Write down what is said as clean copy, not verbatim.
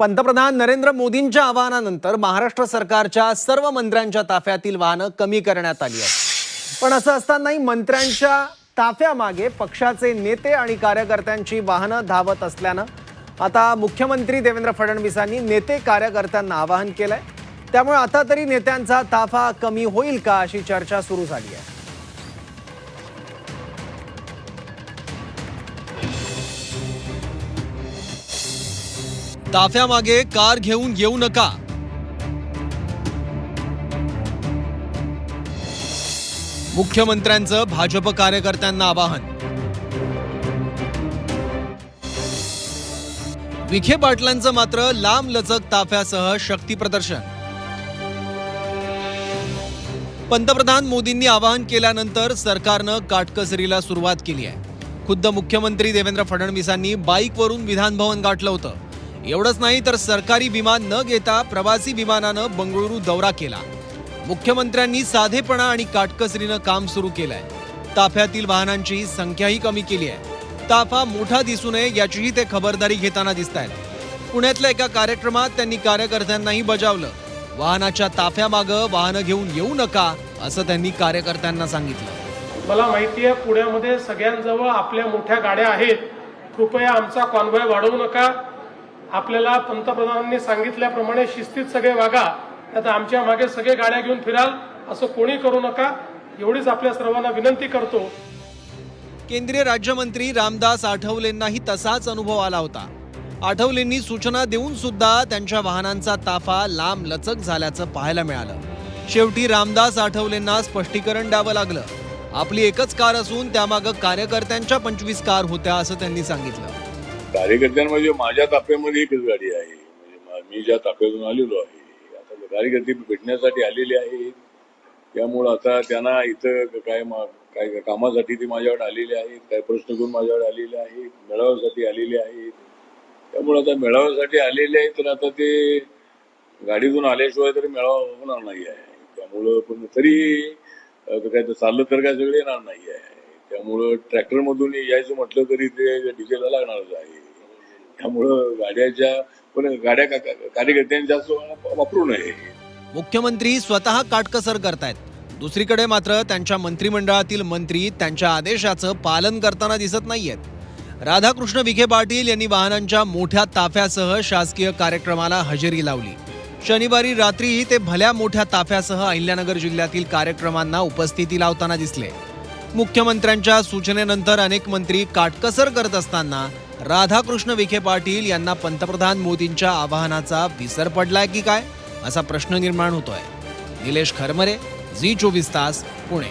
पंतप्रधान नरेंद्र मोदींच्या आवाहनानंतर महाराष्ट्र सरकारच्या सर्व मंत्र्यांच्या ताफ्यातील वाहनं कमी करण्यात आली आहेत। पण असं असतानाही मंत्र्यांच्या ताफ्यामागे पक्षाचे नेते आणि कार्यकर्त्यांची वाहनं धावत असल्यानं आता मुख्यमंत्री देवेंद्र फडणवीसांनी नेते कार्यकर्त्यांना आवाहन केलंय। त्यामुळे आता तरी नेत्यांचा ताफा कमी होईल का अशी चर्चा सुरू झाली आहे। ताफ्यामागे कार घेऊन येऊ नका, मुख्यमंत्र्यांचं भाजप कार्यकर्त्यांना आवाहन। विखे पाटलांचं मात्र लांब लचक ताफ्यासह शक्ती प्रदर्शन। पंतप्रधान मोदींनी आवाहन केल्यानंतर सरकारनं काटकसरीला सुरुवात केली आहे। खुद्द मुख्यमंत्री देवेंद्र फडणवीसांनी बाईकवरून विधान भवन गाठलं होतं। एवढंच नाही तर सरकारी विमान न घेता प्रवासी विमानानं बंगळुरू दौरा केला। मुख्यमंत्र्यांनी साधेपणा आणि काटकसरीनं काम सुरू केलंय। ताफ्यातील वाहनांची संख्याही कमी केली आहे। ताफा मोठा दिसू नये याचीही ते खबरदारी घेताना दिसतायत। पुण्यातल्या एका कार्यक्रमात त्यांनी कार्यकर्त्यांनाही बजावलं। वाहनाच्या ताफ्यामागं वाहनं घेऊन येऊ नका असं त्यांनी कार्यकर्त्यांना सांगितलं। मला माहिती आहे पुण्यामध्ये सगळ्यांजवळ आपल्या मोठ्या गाड्या आहेत, कृपया आमचा कॉन्व्हॉय वाढवू नका। आपल्याला पंतप्रधानांनी सांगितल्याप्रमाणे शिस्तीत सगळे वागा, आता आमच्या मागे सगळे गाड्या घेऊन फिराल असं कोणी करू नका, एवढीच आपल्या सर्वांना विनंती करतो। केंद्रीय राज्यमंत्री रामदास आठवलेंनाही तसाच अनुभव आला होता। आठवलेंनी सूचना देऊन सुद्धा त्यांच्या वाहनांचा ताफा लांब लचक झाल्याचं पाहायला मिळालं। शेवटी रामदास आठवलेंना स्पष्टीकरण द्यावं लागलं। आपली एकच कार असून त्यामागं कार्यकर्त्यांच्या 25 कार होत्या असं त्यांनी सांगितलं। कार्यकर्त्यांमध्ये माझ्या ताफ्यामध्ये एकच गाडी आहे, म्हणजे मी ज्या ताफ्यातून आलेलो आहे आता कार्यकर्ते भेटण्यासाठी आलेले आहेत। त्यामुळं आता त्यांना इथं काय कामासाठी ते माझ्याकडे आलेले आहेत, काय प्रश्न घेऊन माझ्याकडे आलेले आहेत, मेळाव्यासाठी आलेले आहेत। त्यामुळे आता मेळाव्यासाठी आलेले आहेत तर आता ते गाडीतून आल्याशिवाय तरी मेळावा होणार नाही आहे। त्यामुळं पण तरी काय तर चाललं तर काय सगळे येणार नाही आहे। त्यामुळं ट्रॅक्टरमधून यायचं म्हटलं तरी ते डिझेलला लागणारच आहे। त्यामुळं गाड्या कार्यकर्त्यांनी जास्त वापरू नये। मुख्यमंत्री स्वतः काटकसर करतायत। दुसरीकडे मात्र त्यांच्या मंत्रिमंडळातील मंत्री त्यांच्या आदेशाचं पालन करताना दिसत नाहीयेत। राधाकृष्ण विखे पाटील यांनी वाहनांच्या मोठ्या ताफ्यासह शासकीय कार्यक्रमाला हजेरी लावली। शनिवारी रात्रीही ते भल्या मोठ्या ताफ्यासह अहिल्यानगर जिल्ह्यातील कार्यक्रमांना उपस्थिती लावताना दिसले। मुख्यमंत्र्यांच्या सूचनेनंतर अनेक मंत्री काटकसर करत असताना राधाकृष्ण विखे पाटील यांना पंतप्रधान मोदींच्या आवाहनाचा विसर पडलाय की काय असा प्रश्न निर्माण होतोय। निलेश खरमरे, झी 24 तास, पुणे।